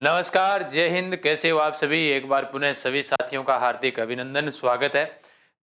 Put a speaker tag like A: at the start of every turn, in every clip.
A: नमस्कार, जय हिंद। कैसे हो आप सभी? एक बार पुनः सभी साथियों का हार्दिक अभिनंदन, स्वागत है।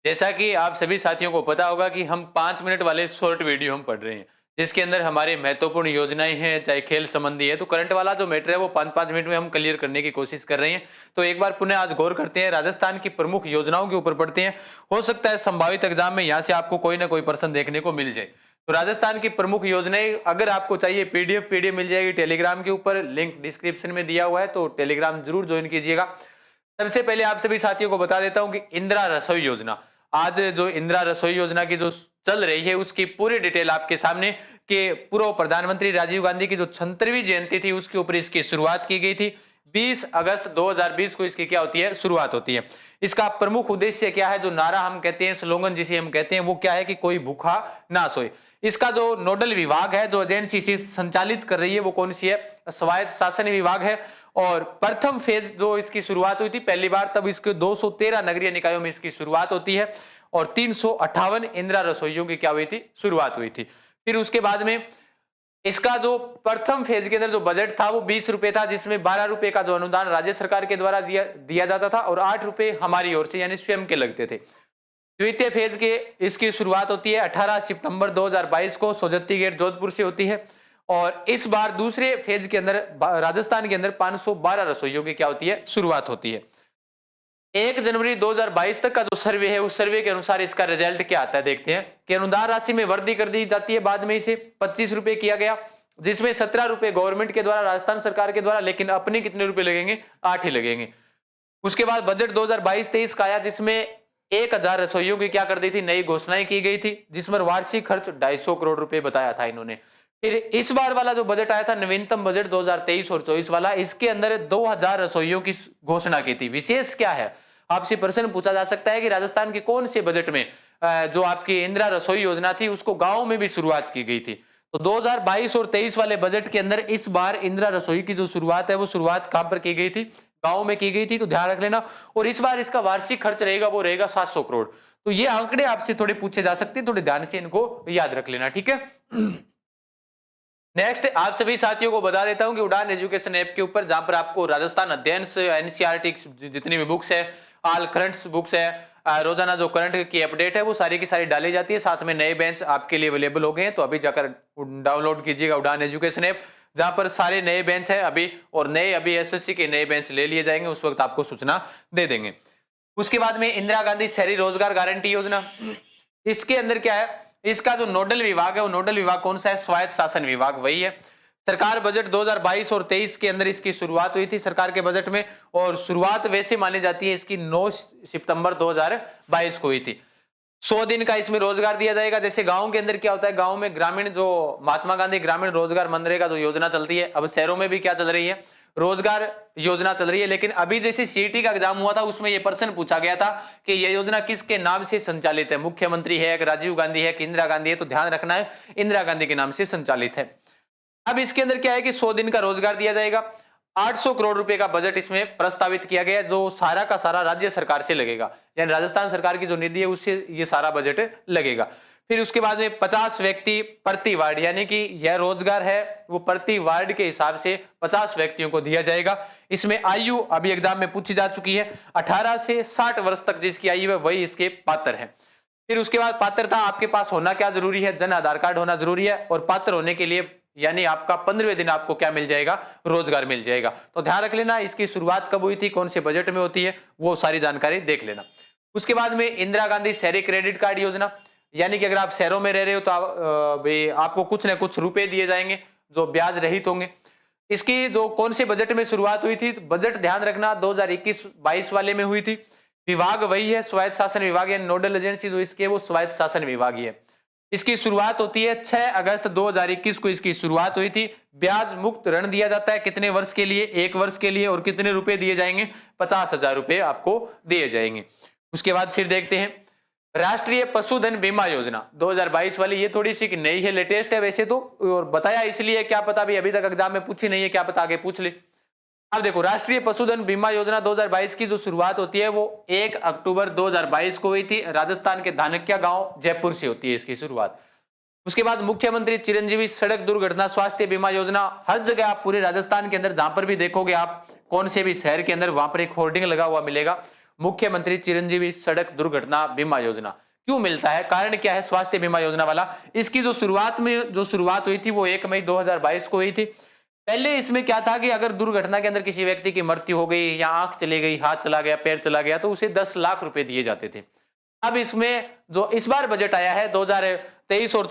A: जैसा कि आप सभी साथियों को पता होगा कि हम 5 मिनट वाले शॉर्ट वीडियो हम पढ़ रहे हैं, जिसके अंदर हमारी महत्वपूर्ण योजनाएं हैं, चाहे खेल संबंधी है, तो करंट वाला जो मैटर है वो 5-5 मिनट में हम क्लियर करने की कोशिश कर रहे हैं। तो एक बार पुनः आज गौर करते हैं, राजस्थान की प्रमुख योजनाओं के ऊपर पढ़ते हैं। हो सकता है संभावित एग्जाम में यहाँ से आपको कोई ना कोई प्रश्न देखने को मिल जाए। तो राजस्थान की प्रमुख योजनाएं अगर आपको चाहिए, पीडीएफ मिल जाएगी टेलीग्राम के ऊपर, लिंक डिस्क्रिप्शन में दिया हुआ है, तो टेलीग्राम जरूर ज्वाइन कीजिएगा। सबसे पहले आप सभी साथियों को बता देता हूं कि इंदिरा रसोई योजना, आज जो इंदिरा रसोई योजना की जो चल रही है उसकी पूरी डिटेल आपके सामने, कि पूर्व प्रधानमंत्री राजीव गांधी की जो 76वीं जयंती थी उसके ऊपर इसकी शुरुआत की गई थी। 20 अगस्त 2020 को इसकी क्या होती है, शुरुआत होती है। इसका प्रमुख उद्देश्य क्या है, जो नारा हम कहते हैं, स्लोगन जिसे हम कहते हैं, वो क्या है कि कोई भूखा ना सोए। इसका जो नोडल विभाग है, जो एजेंसी इसे संचालित कर रही है, वो कौन सी है? स्वायत्त शासन विभाग है। और प्रथम फेज जो इसकी शुरुआत हुई थी पहली बार, तब इसके 213 नगरीय निकायों में इसकी शुरुआत होती है और 358 इंदिरा रसोइयों की क्या हुई थी, शुरुआत हुई थी। फिर उसके बाद में इसका जो प्रथम फेज के अंदर जो बजट था वो 20 रुपए था, जिसमें 12 रुपए का जो अनुदान राज्य सरकार के द्वारा दिया जाता था और 8 रुपए हमारी ओर से यानी स्वयं के लगते थे। द्वितीय फेज के इसकी शुरुआत होती है 18 सितंबर 2022 को, सोजती गेट जोधपुर से होती है। और इस बार दूसरे फेज के अंदर राजस्थान के अंदर 512 रसोइयों की क्या होती है, शुरुआत होती है। 1 जनवरी 2022 तक का जो सर्वे है, उस सर्वे के अनुसार इसका रिजल्ट क्या आता है, देखते हैं कि अनुदान राशि में वृद्धि कर दी जाती है, बाद में इसे 25 रुपए किया गया, जिसमें 17 रुपए गवर्नमेंट के द्वारा, राजस्थान सरकार के द्वारा, लेकिन अपने कितने रुपए लगेंगे? 8 ही लगेंगे। उसके बाद बजट 2022-23 का आया, जिसमें 1000 रसोइयों की क्या कर दी थी, नई घोषणाएं की गई थी, जिसमें वार्षिक खर्च 250 करोड़ रुपए बताया था इन्होंने। फिर इस बार वाला जो बजट आया था, नवीनतम बजट 2023 और 24 वाला, इसके अंदर 2000 रसोइयों की घोषणा की थी। विशेष क्या है, आपसे प्रश्न पूछा जा सकता है कि राजस्थान के कौन से बजट में जो आपकी इंदिरा रसोई योजना थी उसको गांव में भी शुरुआत की गई थी। तो 2022 और 23 वाले बजट के अंदर इस बार इंदिरा रसोई की जो शुरुआत है वो शुरुआत कहां पर की गई थी? गांव में की गई थी, तो ध्यान रख लेना। और इस बार इसका वार्षिक खर्च रहेगा, वो रहेगा 700 करोड़। तो ये आंकड़े आपसे थोड़े पूछे जा सकते हैं, थोड़े ध्यान से इनको याद रख लेना, ठीक है। नेक्स्ट आप सभी साथियों को बता देता हूं कि उड़ान एजुकेशन ऐप के ऊपर, जहां पर आपको राजस्थान अध्ययन से एनसीईआरटी जितनी भी बुक्स है, ऑल करंट्स बुक्स है, रोजाना जो करंट की अपडेट है वो सारी की सारी डाली जाती है। साथ में नए बेंच आपके लिए अवेलेबल हो गए हैं, तो अभी जाकर डाउनलोड कीजिएगा उड़ान एजुकेशन ऐप, जहां पर सारे नए बेंच है अभी, और नए अभी एसएससी के नए बेंच ले लिए जाएंगे, उस वक्त आपको सूचना दे देंगे। उसके बाद में इंदिरा गांधी शहरी रोजगार गारंटी योजना, इसके अंदर क्या है, इसका जो नोडल विभाग है, वो नोडल विभाग कौन सा है? स्वायत्त शासन विभाग वही है। सरकार बजट 2022 और 23 के अंदर इसकी शुरुआत हुई थी सरकार के बजट में, और शुरुआत वैसे मानी जाती है इसकी 9 सितंबर 2022 को हुई थी। 100 दिन का इसमें रोजगार दिया जाएगा। जैसे गांव के अंदर क्या होता है, गांव में ग्रामीण जो महात्मा गांधी ग्रामीण रोजगार मनरेगा जो योजना चलती है, अब शहरों में भी क्या चल रही है, रोजगार योजना चल रही है। लेकिन अभी जैसे सीईटी का एग्जाम हुआ था, उसमें यह प्रश्न पूछा गया था कि यह योजना किसके नाम से संचालित है, मुख्यमंत्री है, राजीव गांधी है कि इंदिरा गांधी है? तो ध्यान रखना है, इंदिरा गांधी के नाम से संचालित है। अब इसके अंदर क्या है कि 100 दिन का रोजगार दिया जाएगा। 800 करोड़ रुपए का बजट इसमें प्रस्तावित किया गया है, जो सारा का सारा राज्य सरकार से लगेगा, यानी राजस्थान सरकार की जो निधि है उससे ये सारा बजट लगेगा। फिर उसके बाद में 50 व्यक्ति प्रति वार्ड, यानी कि यह रोजगार है वो प्रति वार्ड के हिसाब से 50 व्यक्तियों को दिया जाएगा। इसमें आयु अभी एग्जाम में पूछी जा चुकी है, 18 से 60 वर्ष तक जिसकी आयु है वही इसके पात्र है। फिर उसके बाद पात्रता, आपके पास होना क्या जरूरी है? जन आधार कार्ड होना जरूरी है, और पात्र होने के लिए यानी आपका 15वें दिन आपको क्या मिल जाएगा? रोजगार मिल जाएगा। तो ध्यान रख लेना, इसकी शुरुआत कब हुई थी, कौन से बजट में होती है, वो सारी जानकारी देख लेना। उसके बाद में इंदिरा गांधी शहरी क्रेडिट कार्ड योजना, यानी कि अगर आप शहरों में रह रहे हो तो आपको कुछ ना कुछ रुपए दिए जाएंगे जो ब्याज रहित होंगे। इसकी जो कौन से बजट में शुरुआत हुई थी, बजट ध्यान रखना 2021-22 वाले में हुई थी। विभाग वही है, स्वायत्त शासन विभाग, है नोडल एजेंसी जो इसके वो स्वायत्त शासन विभाग ही है। इसकी शुरुआत होती है 6 अगस्त 2021 को इसकी शुरुआत हुई थी। ब्याज मुक्त ऋण दिया जाता है, कितने वर्ष के लिए? 1 वर्ष के लिए। और कितने रुपए दिए जाएंगे? 50,000 रुपए आपको दिए जाएंगे। उसके बाद फिर देखते हैं राष्ट्रीय पशुधन बीमा योजना 2022 वाली, ये थोड़ी सी नई है, लेटेस्ट है वैसे तो, और बताया इसलिए क्या पता भी अभी तक एग्जाम में पूछी नहीं है, क्या पता आगे पूछ ले। अब देखो, राष्ट्रीय पशुधन बीमा योजना 2022 की जो शुरुआत होती है वो 1 अक्टूबर 2022 को हुई थी। राजस्थान के धानक्या गांव जयपुर से होती है इसकी शुरुआत। उसके बाद मुख्यमंत्री चिरंजीवी सड़क दुर्घटना स्वास्थ्य बीमा योजना, हर जगह आप पूरे राजस्थान के अंदर जहां पर भी देखोगे आप कौन से भी शहर के अंदर, वहां पर एक होर्डिंग लगा हुआ मिलेगा, मुख्यमंत्री चिरंजीवी सड़क दुर्घटना बीमा योजना। क्यों मिलता है, कारण क्या है स्वास्थ्य बीमा योजना वाला? इसकी जो शुरुआत हुई थी वो 1 मई 2022 को हुई थी। पहले इसमें क्या था कि अगर दुर्घटना के अंदर किसी व्यक्ति की मृत्यु हो गई या आंख चली गई, हाथ चला गया, पैर चला गया, तो उसे 10 लाख रुपए दिए जाते थे। अब इसमें जो इस बार बजट आया है 2023 और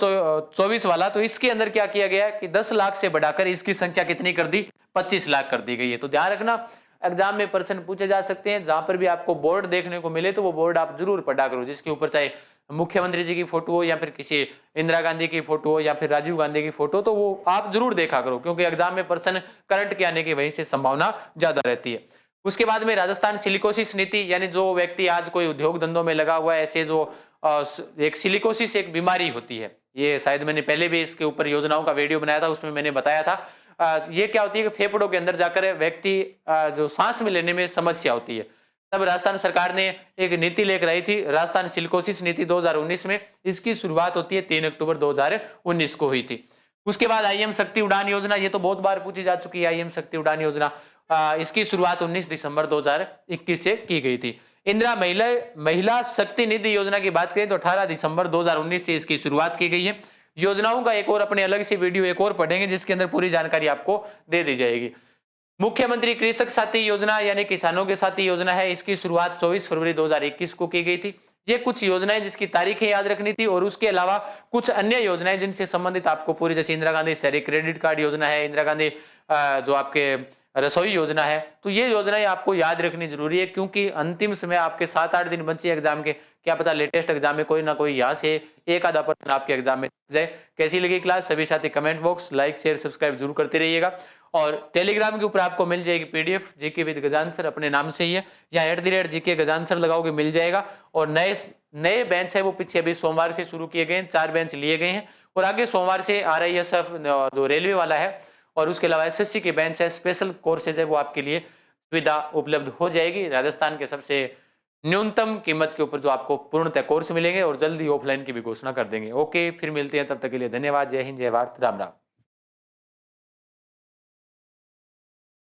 A: 24 वाला, तो इसके अंदर क्या किया गया है कि 10 लाख से बढ़ाकर इसकी संख्या कितनी कर दी, 25 लाख कर दी गई है। तो ध्यान रखना, एग्जाम में प्रश्न पूछे जा सकते हैं, जहां पर भी आपको बोर्ड देखने को मिले तो वो बोर्ड आप जरूर पढ़ा करो, जिसके ऊपर चाहे मुख्यमंत्री जी की फोटो हो या फिर किसी इंदिरा गांधी की फोटो हो या फिर राजीव गांधी की फोटो, तो वो आप जरूर देखा करो, क्योंकि एग्जाम में प्रश्न करंट के आने की वहीं से संभावना ज्यादा रहती है। उसके बाद में राजस्थान सिलिकोसिस नीति, यानी जो व्यक्ति आज कोई उद्योग धंधों में लगा हुआ है, ऐसे जो एक सिलिकोसिस एक बीमारी होती है, ये शायद मैंने पहले भी इसके ऊपर योजनाओं का वीडियो बनाया था, उसमें मैंने बताया था। ये क्या होती है कि फेफड़ों के अंदर जाकर व्यक्ति जो सांस में लेने में समस्या होती है, तब राजस्थान सरकार ने एक नीति लेकर आई थी, राजस्थान सिलिकोसिस नीति 2019 में। इसकी शुरुआत होती है 3 अक्टूबर 2019 को हुई थी। उसके बाद आईएम शक्ति उड़ान योजना, ये तो बहुत बार पूछी जा चुकी है, आईएम शक्ति उड़ान योजना। इसकी शुरुआत 19 दिसंबर 2021 से की गई थी। इंदिरा महिला शक्ति निधि योजना की बात करें तो 18 दिसंबर 2019 से इसकी शुरुआत की गई है। योजनाओं का एक और अपने अलग से वीडियो एक और पढ़ेंगे, जिसके अंदर पूरी जानकारी आपको दे दी जाएगी। मुख्यमंत्री कृषक साथी योजना यानी किसानों के साथी योजना है, इसकी शुरुआत 24 फरवरी 2021 को की गई थी। ये कुछ योजनाएं जिसकी तारीखें याद रखनी थी, और उसके अलावा कुछ अन्य योजनाएं जिनसे संबंधित आपको पूरी, जैसे इंदिरा गांधी शहरी क्रेडिट कार्ड योजना है, इंदिरा गांधी जो आपके रसोई योजना है, तो ये योजनाएं आपको याद रखनी जरूरी है, क्योंकि अंतिम समय आपके 7-8 दिन बचे एग्जाम के, क्या पता लेटेस्ट एग्जाम में कोई ना कोई यहाँ से एक आधा प्रश्न आपके एग्जाम में जाए। कैसी लगी क्लास, सभी साथी comment box, like share subscribe जरूर करते रहिएगा। और टेलीग्राम के ऊपर आपको मिल जाएगी PDF GK with Gajanan sir, अपने नाम से ही है, या @GK गजान सर लगाओगे मिल जाएगा। और नए बेंच है वो पीछे अभी सोमवार से शुरू किए गए हैं, 4 बेंच लिए गए हैं, और आगे सोमवार से RISF जो रेलवे वाला है, और उसके अलावा SSC के बेंच है, स्पेशल कोर्सेज है, वो आपके लिए सुविधा उपलब्ध हो जाएगी। राजस्थान के सबसे न्यूनतम कीमत के ऊपर जो आपको पूर्णतः कोर्स मिलेंगे, और जल्दी ऑफलाइन की भी घोषणा कर देंगे। ओके, फिर मिलते हैं, तब तक के लिए धन्यवाद। जय हिंद, जय भारत, राम राम।